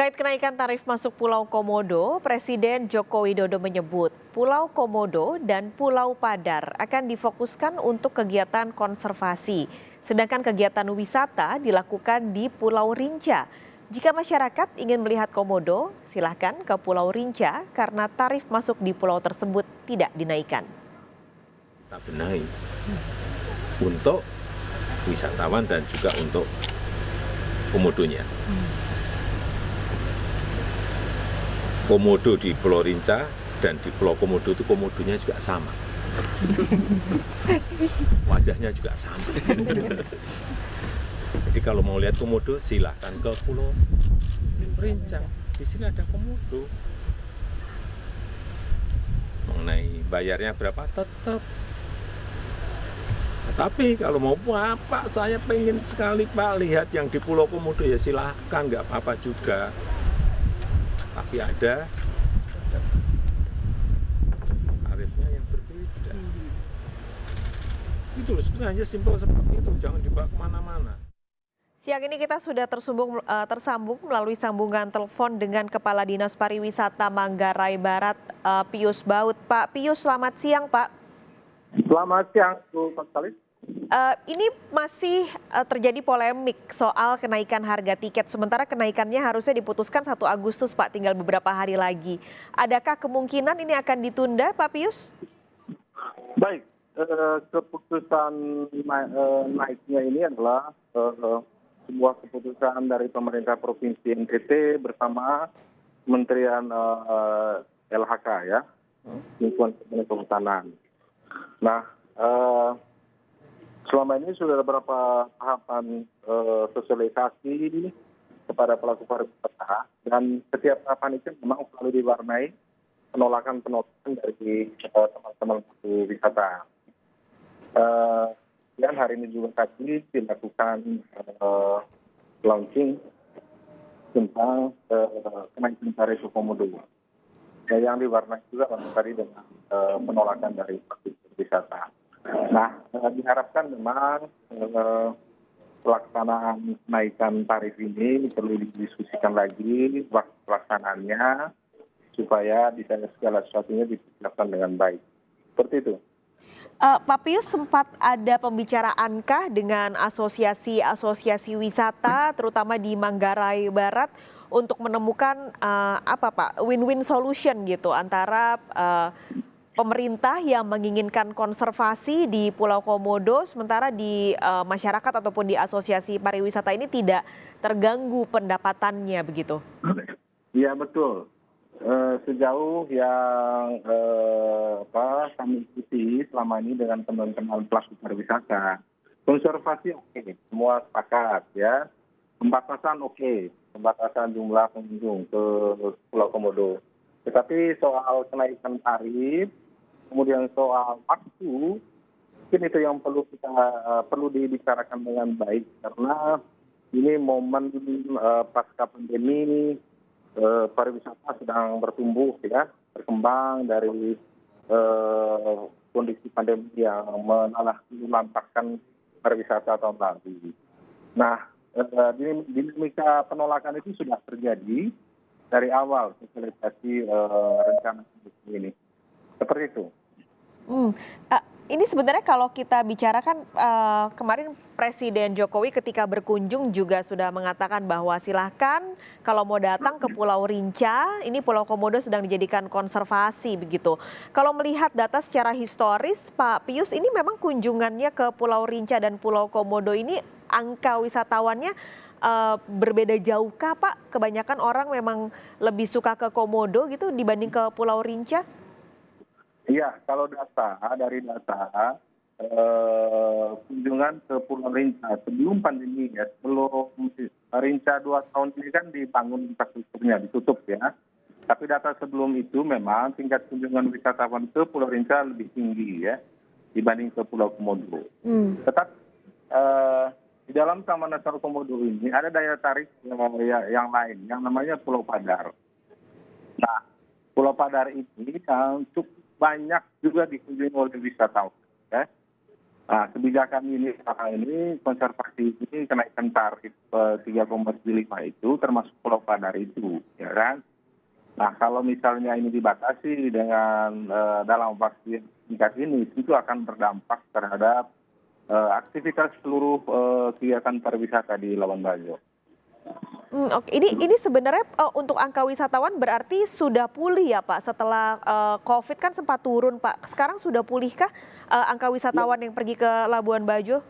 Terkait kenaikan tarif masuk Pulau Komodo, Presiden Joko Widodo menyebut Pulau Komodo dan Pulau Padar akan difokuskan untuk kegiatan konservasi, sedangkan kegiatan wisata dilakukan di Pulau Rinca. Jika masyarakat ingin melihat Komodo, silahkan ke Pulau Rinca karena tarif masuk di pulau tersebut tidak dinaikkan. Kita benahi untuk wisatawan dan juga untuk komodonya. Komodo di Pulau Rinca dan di Pulau Komodo itu komodonya juga sama. Wajahnya juga sama. Jadi kalau mau lihat komodo silahkan ke Pulau Rinca. Di sini ada komodo. Mengenai bayarnya berapa tetap. Tapi kalau mau apa, saya pengen sekali Pak lihat yang di Pulau Komodo ya silahkan, nggak apa-apa juga. Tapi ada tarifnya yang berbeda. Itu loh, sebenarnya simpel seperti itu, jangan dibawa kemana-mana. Siang ini kita sudah tersambung melalui sambungan telepon dengan Kepala Dinas Pariwisata Manggarai Barat, Pius Baut. Pak Pius, selamat siang Pak. Selamat siang, Bu Paskalis. Ini masih terjadi polemik soal kenaikan harga tiket, sementara kenaikannya harusnya diputuskan 1 Agustus Pak, tinggal beberapa hari lagi. Adakah kemungkinan ini akan ditunda Pak Pius? Baik, keputusan naiknya ini adalah sebuah keputusan dari pemerintah Provinsi NTT bersama Kementerian LHK ya, Lingkungan Hidup dan Kehutanan. Nah, selama ini sudah ada beberapa tahapan sosialisasi kepada pelaku pariwisata dan setiap tahapan itu memang selalu diwarnai penolakan dari teman-teman pelaku wisata. Dan hari ini juga tadi dilakukan launching tentang kenaikan tarif Komodo. Yang diwarnai juga tadi dengan penolakan dari pelaku wisata. Nah, diharapkan memang pelaksanaan kenaikan tarif ini perlu didiskusikan lagi waktu pelaksanaannya supaya bisa segala sesuatunya dipersiapkan dengan baik. Seperti itu. Pak Pius, sempat ada pembicaraankah dengan asosiasi wisata terutama di Manggarai Barat untuk menemukan win-win solution gitu antara pemerintah yang menginginkan konservasi di Pulau Komodo, sementara di masyarakat ataupun di asosiasi pariwisata ini tidak terganggu pendapatannya begitu? Iya betul. Sejauh yang kami ikuti selama ini dengan teman-teman pelaku pariwisata, konservasi oke, semua sepakat ya. Pembatasan oke, pembatasan jumlah pengunjung ke Pulau Komodo. Tetapi soal kenaikan tarif, kemudian soal waktu, mungkin itu yang perlu dibicarakan dengan baik karena ini momen pasca pandemi, pariwisata sedang bertumbuh ya, berkembang dari kondisi pandemi yang melantakkan pariwisata tahun lalu. Nah, dinamika penolakan itu sudah terjadi dari awal sosialisasi rencana ini. Seperti itu. Ini sebenarnya kalau kita bicarakan kemarin Presiden Jokowi ketika berkunjung juga sudah mengatakan bahwa silahkan kalau mau datang ke Pulau Rinca, ini Pulau Komodo sedang dijadikan konservasi begitu. Kalau melihat data secara historis, Pak Pius, ini memang kunjungannya ke Pulau Rinca dan Pulau Komodo ini angka wisatawannya berbeda jauhkah Pak? Kebanyakan orang memang lebih suka ke Komodo gitu dibanding ke Pulau Rinca? Iya, kalau dari data kunjungan ke Pulau Rinca sebelum pandemi ya, sebelum Rinca 2 tahun ini kan dibangun infrastrukturnya, ditutup ya. Tapi data sebelum itu memang tingkat kunjungan wisatawan ke Pulau Rinca lebih tinggi ya dibanding ke Pulau Komodo. Tetap di dalam Taman Nasional Komodo ini ada daya tarik yang lain, yang namanya Pulau Padar. Nah, Pulau Padar ini cukup banyak juga dikunjungi oleh wisatawan. Ya. Nah, kebijakan ini sekarang ini konservasi ini kenaikan tarif 3,75 itu termasuk Pulau Padar itu, ya kan? Nah, kalau misalnya ini dibatasi dengan dalam waktu yang singkat ini, itu akan berdampak terhadap aktivitas seluruh kegiatan pariwisata di Labuan Bajo. Oke. Ini sebenarnya untuk angka wisatawan berarti sudah pulih ya Pak setelah COVID kan sempat turun Pak. Sekarang sudah pulihkah angka wisatawan yang pergi ke Labuan Bajo?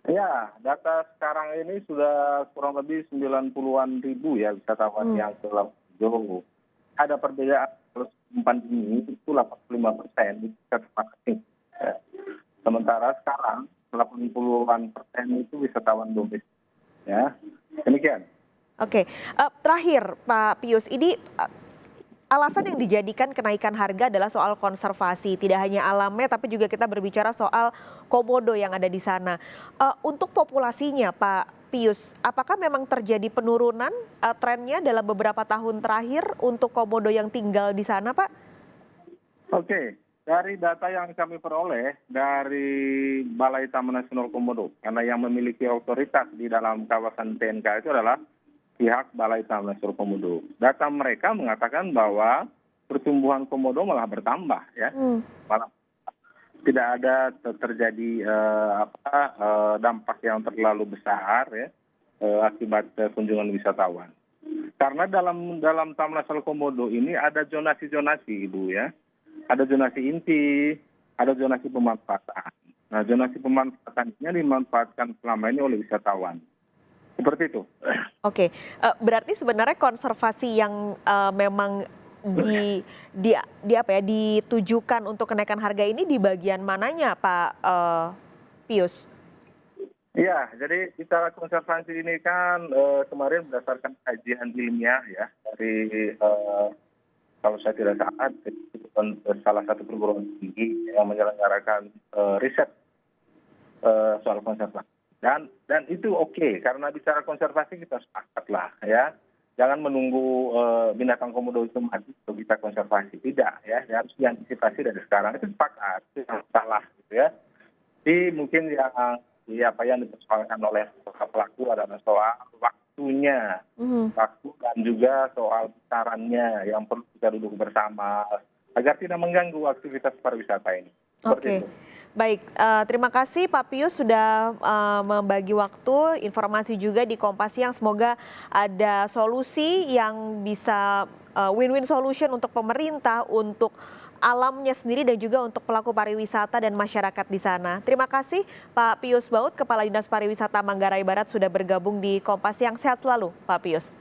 Ya, data sekarang ini sudah kurang lebih 90-an ribu ya wisatawan yang ke Labuan Bajo. Ada perbedaan kalau sebelum pandemi itu 85% itu terpakai. Ya. Sementara sekarang 80-an persen itu wisatawan domestik. Ya, demikian. Oke, terakhir Pak Pius, ini alasan yang dijadikan kenaikan harga adalah soal konservasi, tidak hanya alamnya tapi juga kita berbicara soal komodo yang ada di sana. Untuk populasinya Pak Pius, apakah memang terjadi penurunan trennya dalam beberapa tahun terakhir untuk komodo yang tinggal di sana Pak? Oke, dari data yang kami peroleh dari Balai Taman Nasional Komodo, karena yang memiliki otoritas di dalam kawasan TNK itu adalah pihak Balai Taman Nasional Komodo. Data mereka mengatakan bahwa pertumbuhan komodo malah bertambah, ya, malah tidak ada terjadi dampak yang terlalu besar, ya, akibat kunjungan wisatawan. Karena dalam Taman Nasional Komodo ini ada zonasi-zonasi, Ibu, ya. Ada zonasi inti, ada zonasi pemanfaatan. Nah, zonasi pemanfaatan ini dimanfaatkan selama ini oleh wisatawan. Seperti itu. Oke, berarti sebenarnya konservasi yang memang ditujukan untuk kenaikan harga ini di bagian mananya Pak Pius? Iya, jadi bicara konservasi ini kan kemarin berdasarkan kajian ilmiah ya dari kalau saya tidak salah salah satu perguruan tinggi yang menyelenggarakan riset soal konservasi. Dan itu oke, karena bicara konservasi kita sepakat lah ya. Jangan menunggu binatang komodo itu mati untuk kita konservasi. Tidak ya, harus diantisipasi dari sekarang. Itu sepakat, itu yang salah gitu ya. Jadi mungkin yang dipersoalkan oleh pelaku adalah soal waktunya. Waktu dan juga soal besarannya yang perlu kita duduk bersama agar tidak mengganggu aktivitas pariwisata ini. Oke, baik. Terima kasih Pak Pius sudah membagi waktu, informasi juga di Kompas Siang. Semoga ada solusi yang bisa win-win solution untuk pemerintah, untuk alamnya sendiri dan juga untuk pelaku pariwisata dan masyarakat di sana. Terima kasih Pak Pius Baut, Kepala Dinas Pariwisata Manggarai Barat sudah bergabung di Kompas Siang. Sehat selalu Pak Pius.